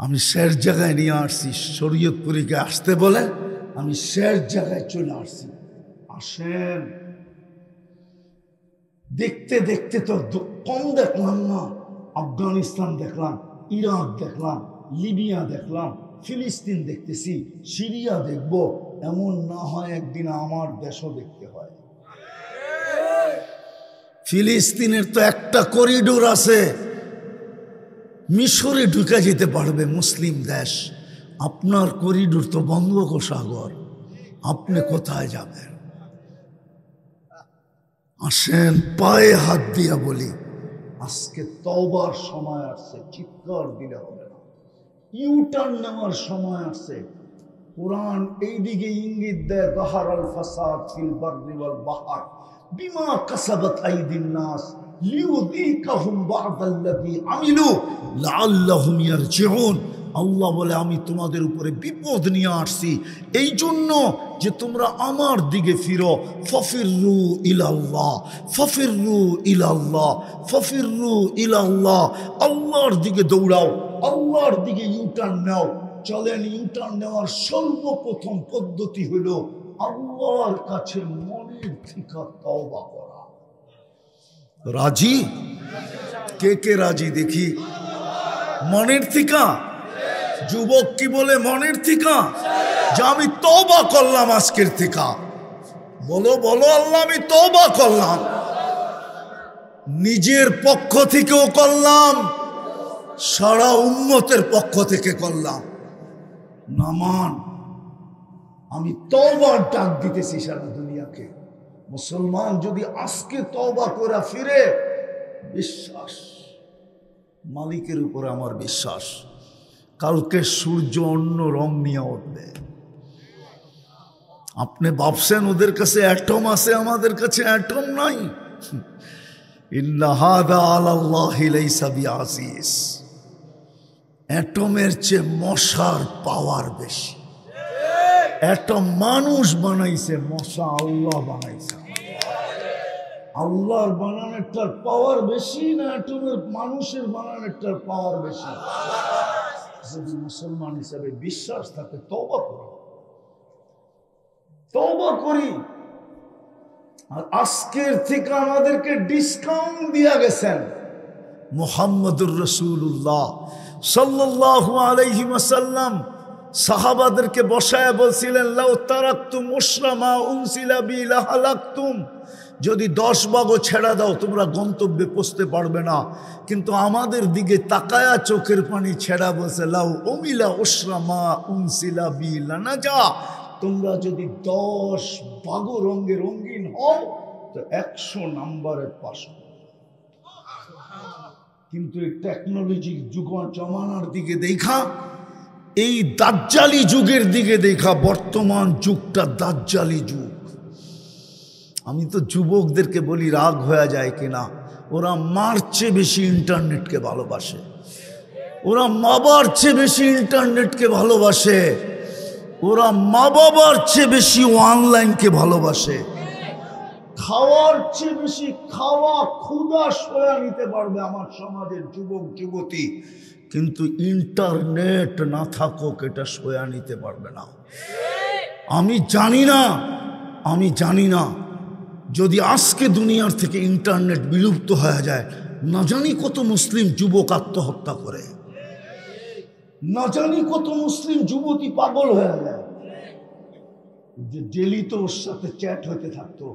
আমি শেষ জায়গায় নিয়ে আসছি। শরীয়তপুরীকে আসতে বলে আমি শেষ জায়গায় চলে আসছি। আসেন। দেখতে দেখতে তো কম দেখলাম না। আফগানিস্তান দেখলাম, ইরাক দেখলাম, লিবিয়া দেখলাম, ফিলিস্তিন দেখতেছি, সিরিয়া দেখব। এমন না হয় একদিন আমার দেশও দেখতে হয়। ফিলিস্তিনের তো একটা করিডোর আছে, মিশরে ঢুকে যেতে পারবে মুসলিম দেশ। আপনার করিডোর তো বঙ্গোপসাগর, আপনি কোথায় যাবেন? আসেন পায়ে হাত দিয়া বলি, আজকে তওবার সময় আসছে, চিৎকার দিলে হবে না, ইউটার্ন নেওয়ার সময় আসছে। কোরআন এইদিকে ইঙ্গিত দেয়, যাহারাল ফাসাদ ফিল বাররি ওয়াল বাহর বিমা কাসাবাত আইদিন নাস লিউযীকাহুম বা'দাল্লাযী আমিলু লাআল্লাহুম ইয়ারজিউন। আল্লাহ বলে, আমি তোমাদের উপরে বিপদ নিয়ে আসছি এই জন্য যে তোমরা আমার দিকে ফিরো। ফাফিরু ইলাল্লাহ, ফাফিরু ইলাল্লাহ, ফাফিরু ইলাল্লাহ। আল্লাহর দিকে দৌড়াও, আল্লাহর দিকে ইউটার্ন নাও। চলেন, ইউটার্ন নেওয়ার সর্বপ্রথম পদ্ধতি হলো আল্লাহর কাছে মনের থেকে তওবা করা। রাজি? কে কে রাজি দেখি? মনের থেকে? যুবক কি বলে মনের থেকে? যে আমি তওবা করলাম আজকের থেকে। বলো বলো, আল্লাহ আমি তওবা করলাম। নিজের পক্ষ থেকেও করলাম, সারা উম্মতের পক্ষ থেকে করলাম। নামান, আমি তওবার ডাক দিতেছি সারা দুনিয়াকে। মুসলমান যদি আজকে তওবা করে ফিরে, বিশ্বাস, মালিকের উপরে আমার বিশ্বাস, কালকে সূর্য অন্য রং নিয়ে উঠবে। আপনি ভাবছেন ওদের কাছে অ্যাটম আছে, আমাদের কাছে অ্যাটম নাই। ইন্না হাদা আলাল্লাহি লাইসা বিআজিজ। অ্যাটমের চেয়ে মশার পাওয়ার বেশি। অ্যাটম মানুষ বানাইছে, মশা আল্লাহ বানাইছে। আল্লাহর বানানোরটার পাওয়ার বেশি না অ্যাটমের মানুষের বানানোরটার পাওয়ার বেশি? যদি মুসলমান হিসাবে বিশ্বাস থাকে, তওবা করি, তওবা করি। আর আজকের থেকে আমাদেরকে ডিসকাউন্ট দিয়া গেছেন মুহাম্মদুর রাসূলুল্লাহ সাল্লাল্লাহু আলাইহি ওয়াসাল্লাম। সাহাবাদেরকে বসায় বলছিলেন, লাউ তারাকতুম উশরা মা উনসিলা বি লাহালাকতুম। যদি 10 ভাগও ছেড়া দাও তোমরা গন্তব্যে পৌঁছতে পারবে না। কিন্তু আমাদের দিকে তাকায়া চোখের পানি ছেড়া বলছে, লাউ উমিলা উশরা মা উনসিলা বি লানাজা। তোমরা যদি 10 ভাগও রঙে রঙিন হও তো 100 নাম্বারে পাস। কিন্তু এই টেকনোলজি যুগ জমানার দিকে দেখা, এই দাজ্জালি যুগের দিকে দেখা, বর্তমান যুগটা দাজ্জালি যুগ। আমি তো যুবকদেরকে বলি, রাগ হয়ে যায় কিনা, ওরা মার চেয়ে বেশি ইন্টারনেটকে ভালোবাসে, ওরা মা বাবার চেয়ে বেশি ইন্টারনেটকে ভালোবাসে, ওরা মা বাবার চেয়ে বেশি অনলাইনকে ভালোবাসে। খাওয়ার চেয়ে বেশি খাওয়া ক্ষুধা সয়া নিতে পারবে আমার সমাজের যুবক যুবতী, কিন্তু ইন্টারনেট না থাকুক এটা সয়া নিতে পারবে না। আমি জানি না যদি আজকে দুনিয়ার থেকে ইন্টারনেট বিলুপ্ত হয়ে যায়, না জানি কত মুসলিম যুবক আত্মহত্যা করে, না জানি কত মুসলিম যুবতী পাগল হয়ে যায়। যে ডেলি তো ওর সাথে চ্যাট হইতে থাকতো,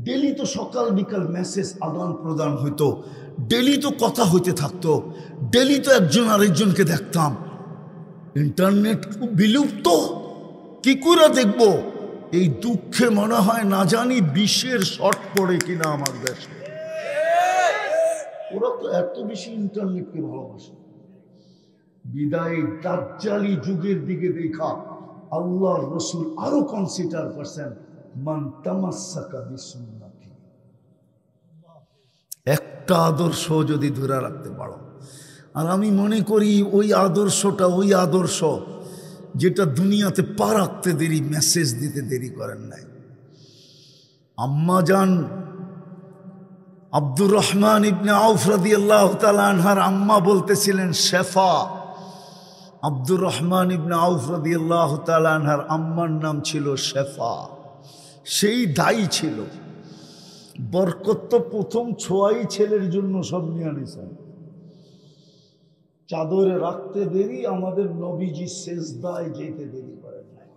ডেলি তো সকাল বিকাল মেসেজ আদান প্রদান হইতো, ডেলি তো কথা হইতে থাকতো, ডেলি তো একজন আরেকজনকে দেখতাম। ইন্টারনেট খুব বিলুপ্ত, কি করে দেখব? এই দুঃখে মনে হয় না জানি 20-এর শর্ট পড়ে কিনা আমার দেশে। ওরা তো এত বেশি ইন্টারনেটকে ভালোবাসে। বিদায় দাজ্জালি যুগের দিকে দেখা আল্লাহর রাসূল আরো কনসিডার করছেন, মান তামাসসাকা বিসুন্নতি। একটা আদর্শ যদি ধরে রাখতে পারো, আর আমি মনে করি ওই আদর্শটা ওই আদর্শ যেটা দুনিয়াতে পা রাখতে দেরি, মেসেজ দিতে দেরি করেন নাই। আম্মাজান আব্দুর রহমান ইবনে আউফ রাদিয়াল্লাহু তাআলা আনহার আম্মা বলতেছিলেন শেফা। আব্দুর রহমান ইবনে আউফ রাদিয়াল্লাহু তাআলা আনহার আম্মার নাম ছিল শেফা। সেই দায়ী ছিল। বরকত তো প্রথম ছোঁয়াই ছেলের জন্য সব নিয়ে আনিছেন। চাদরে রাখতে দেরি, আমাদের নবীজি সেজদায় যেতে দেরি করেন নাই।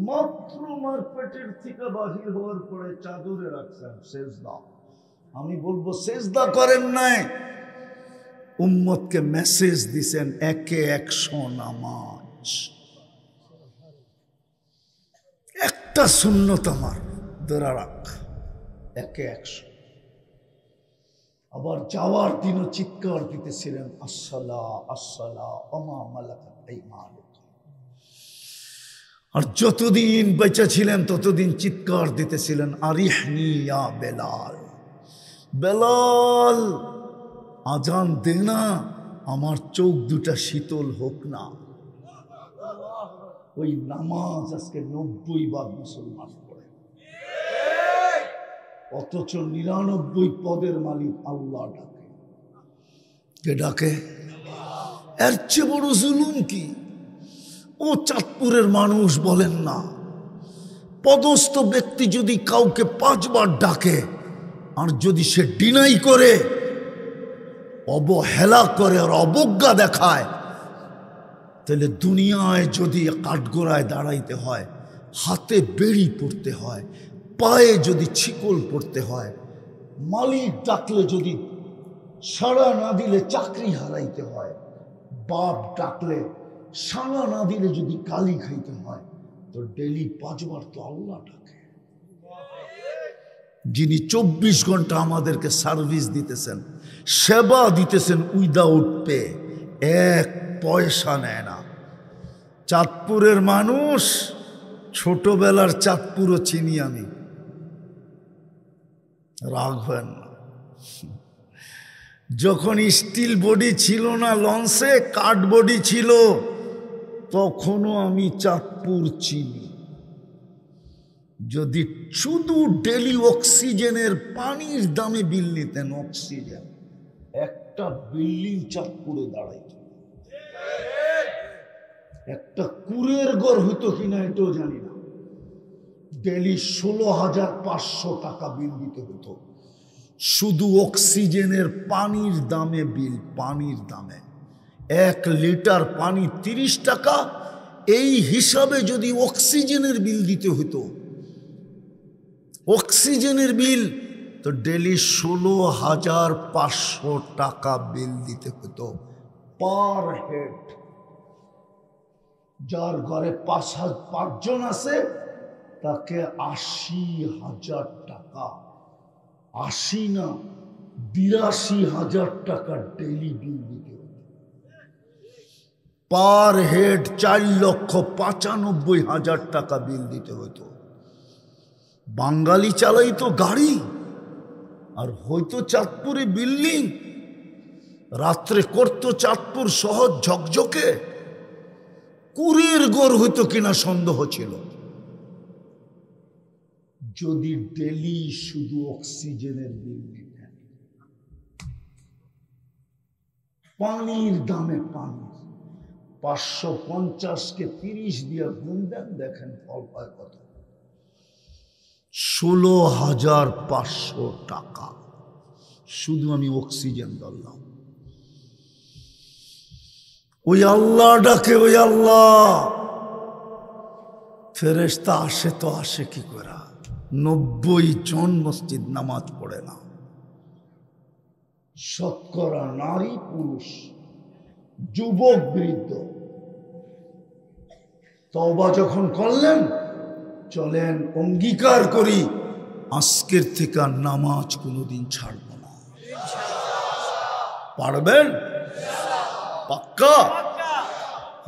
মাত্র মার পেটের থেকে বাহির হওয়ার পরে চাদরে রাখছেন সেজদা। আমি বলবো সেজদা করেন নাই, উম্মতকে মেসেজ দিছেন একে 100 নামাজ, একটা সুন্নত আমার ধরা রাখ, একে 100। আবার যাওয়ার দিনও চিৎকার দিতেছিলেন আসসালা আসসালা ওমা মালাকাত আইমানুকুম। আর যতদিন বেঁচে ছিলেন ততদিন চিৎকার দিতেছিলেন আরিহনি ইয়া বেলাল, বেলাল আজান দে না, আমার চোখ দুটা শীতল হোক না। ওই নামাজ আজকে 90 বার মুসলমান পড়ে, অথচ 99 পদের মালিক আল্লাহ ডাকে। কে ডাকে? এর চেয়ে বড় জুলুম কি? ও চাঁদপুরের মানুষ বলেন না, পদস্থ ব্যক্তি যদি কাউকে 5 বার ডাকে আর যদি সে ডিনাই করে, অবহেলা করে আর অবজ্ঞা দেখায়, তাহলে দুনিয়ায় যদি কাঠগোড়ায় দাঁড়াইতে হয়, হাতে বেড়ি পড়তে হয়, পায়ে যদি ছিকল পড়তে হয়, মালিক ডাকলে যদি সাড়া না দিলে চাকরি হারাইতে হয়, বাপ ডাকলে সাড়া না দিলে যদি গালি খাইতে হয়, তো ডেলি 5 বার তো আল্লাহ ডাকে, যিনি 24 ঘন্টা আমাদেরকে সার্ভিস দিতেছেন, সেবা দিতেছেন উইদাউট পে, 1 পয়সা নেয় না। চাঁদপুরের মানুষ, ছোটবেলার চাঁদপুরও চিনি আমি, রাগ হয় না। যখন স্টিল বডি ছিল না লঞ্চে, কাঠ বডি ছিল, তখনও আমি চাঁদপুর চিনি। যদি শুধু ডেলি অক্সিজেনের পানির দামে বিল নিতেন, অক্সিজেন একটা বিল্ডিং চাঁদপুরে দাঁড়াইত, একটা কুরের ঘর হইতো কিনা এটাও জানি না। ডেলি 16,500 টাকা বিল দিতে হতো শুধু অক্সিজেনের পানির দামে বিল, পানির দামে। 1 লিটার পানি 30 টাকা, এই হিসাবে যদি অক্সিজেনের বিল দিতে হতো, অক্সিজেনের বিল, তো ডেলি 16,500 টাকা বিল দিতে হতো পার হেড। যার ঘরে 5 জন আছে তাকে 80,000 টাকা, 80 না 82,000 টাকা ডেলি বিল দিতে হতো। পার হেড 4,95,000 টাকা বিল দিতে হতো। বাঙালি চালাইতো গাড়ি আর হয়তো চাঁদপুরে বিল্ডিং, রাত্রে করতো চাঁদপুর শহর ঝকঝকে, কুড়ির গড় হইতো কিনা সন্দেহ ছিল। যদি ডেলি শুধু অক্সিজেনের বিল দিতেন, পানির দামে পানি 550-কে 30 দিয়ে গুণ দেন, দেখেন ফল পায় কত, 16,500 টাকা শুধু আমি অক্সিজেন ধরলাম। ওই আল্লাহ ডাকে, ওই আল্লাহ। ফেরেশতা আসে তো আসে কি করে? 90 জন মসজিদ নামাজ পড়ে না, শতকরা নারী পুরুষ, যুবক বৃদ্ধ। তওবা যখন করলেন, চলেন অঙ্গীকার করি আজকের থেকে নামাজ কোনোদিন ছাড়ব না। পারবেন? পাক্কা?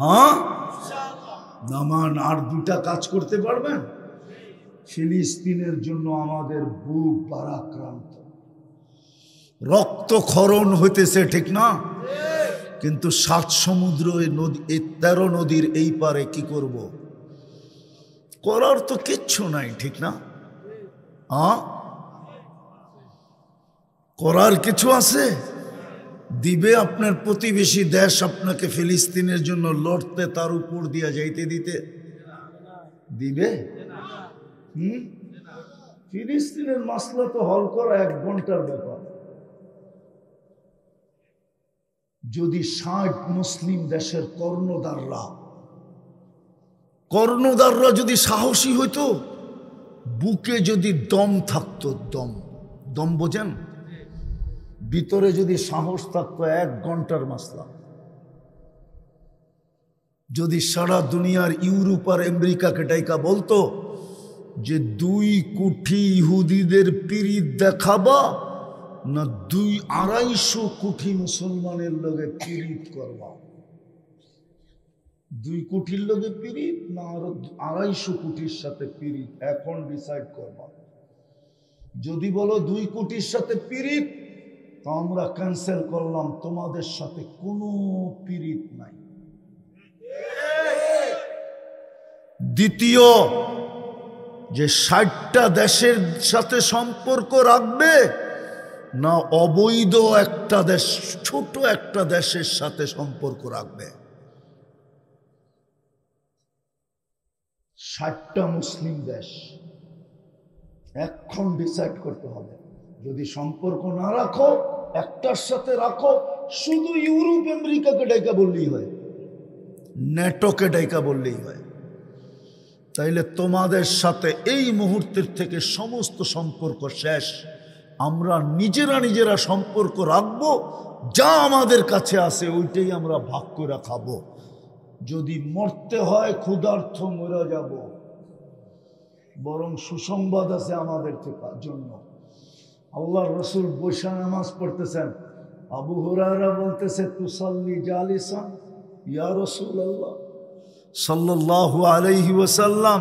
হ্যাঁ, নামান আর 2টা কাজ করতে পারবেন? ফিলিস্তিনের জন্য আমাদের বুক ভারাক্রান্ত, রক্তক্ষরণ হইতেছে, ঠিক না? কিন্তু 7 সমুদ্র নদী, 13 নদীর এই পারে কি করব? করার তো কিচ্ছু নাই, ঠিক না? করার কিছু আছে? দিবে আপনার প্রতিবেশী দেশ আপনাকে ফিলিস্তিনের জন্য লড়তে, তার উপর দিয়া যাইতে দিতে দিবে? ফিলিস্তিনের মাসলা তো হল করা 1 ঘন্টার ব্যাপার। যদি 60 মুসলিম দেশের কর্ণধাররা যদি সাহসী হইতো, বুকে যদি দম থাকতো, দম বোঝেন, ভিতরে যদি সাহস থাকতো 1 ঘন্টার মাসলা। যদি সারা দুনিয়ার ইউরোপ আর আমেরিকাকে ডাইকা বলতো যে 2 কোটি ইহুদিদের পীড়িত দেখাবা না 2-250 কোটি মুসলমানের লগে পীড়িত করবা, 2 কোটির লগে পীড়িত না আরো 250 কোটির সাথে পীড়িত, এখন ডিসাইড করবা। যদি বলো 2 কোটির সাথে পীড়িত, তো আমরা ক্যান্সেল করলাম, তোমাদের সাথে কোনো পীড়িত নাই। দ্বিতীয়, যে 60টা দেশের সাথে সম্পর্ক রাখবে না অবৈধ একটা দেশ, ছোট একটা দেশের সাথে সম্পর্ক রাখবে। 60টা মুসলিম দেশ, এখন ডিসাইড করতে হবে। যদি সম্পর্ক না রাখো, একটার সাথে রাখো, শুধু ইউরোপ আমেরিকাকে ডাইকা বললেই হয়, নেটোকে ডাইকা বললেই হয়। তাইলে তোমাদের সাথে এই মুহূর্তের থেকে সমস্ত সম্পর্ক শেষ। আমরা নিজেরা সম্পর্ক রাখবো, যা আমাদের কাছে আছে ওইটাই আমরা ভাগ করে খাবো। যদি মরতে হয় ক্ষুধার্থ মরে যাব, বরং সুসংবাদ আছে আমাদের জন্য। আল্লাহর রাসূল বৈশা নামাজ পড়তেছেন, আবু হুরায়রা বলতেছে তুসাল্লি জালিসান ইয়া রাসূলুল্লাহ সাল্লাল্লাহু আলাইহি ওয়াসাল্লাম,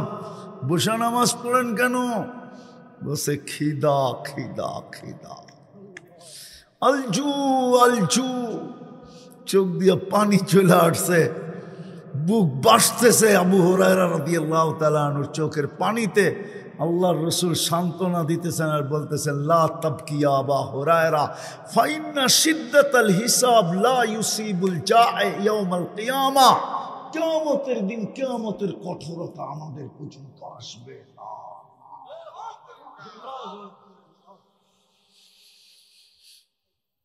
বৈশা নামাজ পড়েন কেন? বসে খিদা খিদা খিদা, আলজু আলজু, চোখ দিয়ে পানি চলে আসছে, বুক বাসতেছে আবু হুরায়রা রাদিয়াল্লাহু তাআলা আনহুর চোখের পানিতে। আল্লাহর রাসূল সান্ত্বনা দিতেছেন আর বলতেছেন, লা তাবকি ইয়া আবা হুরায়রা ফাইন্না শিদ্দাতাল হিসাব লা ইউসিবুল জা'i ইয়াউমাল কিয়ামা। কিয়ামতের দিন কিয়ামতের কঠোরতা আমাদের পর্যন্ত আসবে না।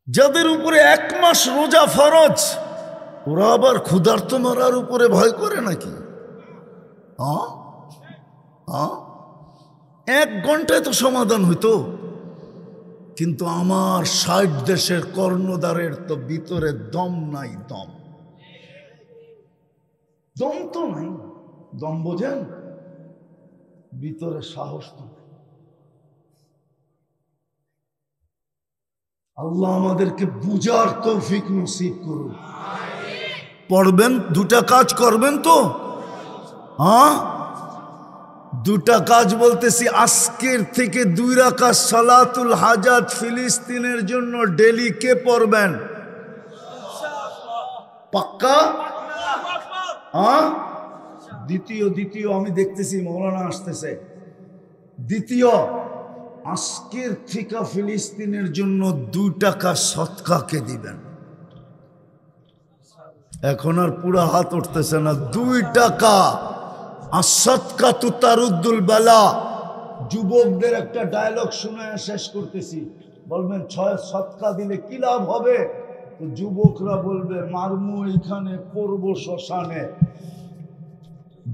যাদের উপরে 1 মাস রোজা ফরজ, ওরা আবার ক্ষুধার্ত মারার উপরে ভয় করে নাকি? 1 ঘন্টায় তো সমাধান হইতো। কিন্তু আমার 60 দেশের কর্ণধারের তো ভিতরে দম নাই, দম তো নাই। দম বোঝেন? ভিতরে সাহস তো নাই। আল্লাহ আমাদেরকে বুঝার তৌফিক নসিব করুন। পড়বেন, 2টা কাজ করবেন তো? হ্যাঁ, 2টা কাজ বলতেছি। আজকের থেকে 2 রাকাত সালাতুল হাজাত ফিলিস্তিনের জন্য ডেলি কে পড়বেন? পাক্কা? হ্যাঁ। দ্বিতীয় আমি দেখতেছি মৌলানা আসতেছে। দ্বিতীয়, আজকের থেকে ফিলিস্তিনের জন্য 2 টাকা সদকাকে দিবেন। এখন আর পুরা হাত উঠতেছে না। 2 টাকা। আসদকা তু তারুদ্দুল বালা। যুবকদের একটা ডায়লগ শুনে শেষ করতেছি। বলবেন 6 সদকা দিলে কি লাভ হবে? তো যুবকরা বলবে মারমু এইখানে, পড়বো শ্মশানে।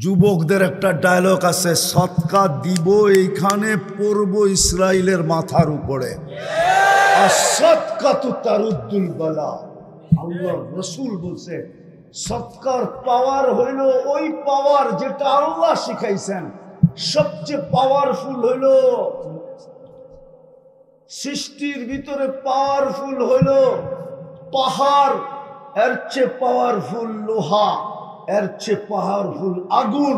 যুবকদের একটা ডায়লগ আছে, সদকা দিব এইখানে, পড়বো ইসরায়েলের মাথার উপরে। আসদকা তু তারুদ্দুল বালা। আল্লাহ রাসূল বলছে সদকার পাওয়ার হইল ওই পাওয়ার যেটা আল্লাহ শিখাইছেন। সবচেয়ে পাওয়ারফুল হইল সৃষ্টির ভিতরে, পাওয়ারফুল হইল পাহাড়, এর চেয়ে পাওয়ারফুল লোহা, এর চেয়ে পাওয়ারফুল আগুন,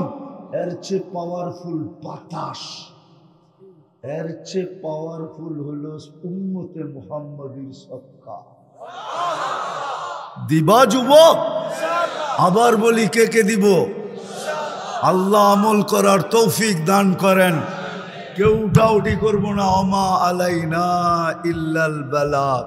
এর চেয়ে পাওয়ারফুল বাতাস, এর চেয়ে পাওয়ারফুল হইল উম্মতে মুহাম্মাদীর সদকা। দিবা যুবক? আবার বলি, কে কে দিব? আল্লাহ আমল করার তৌফিক দান করেন। কেউ উঠাউঠি করবো না। ওমা আলাইনা ইল্লাল বালাগ।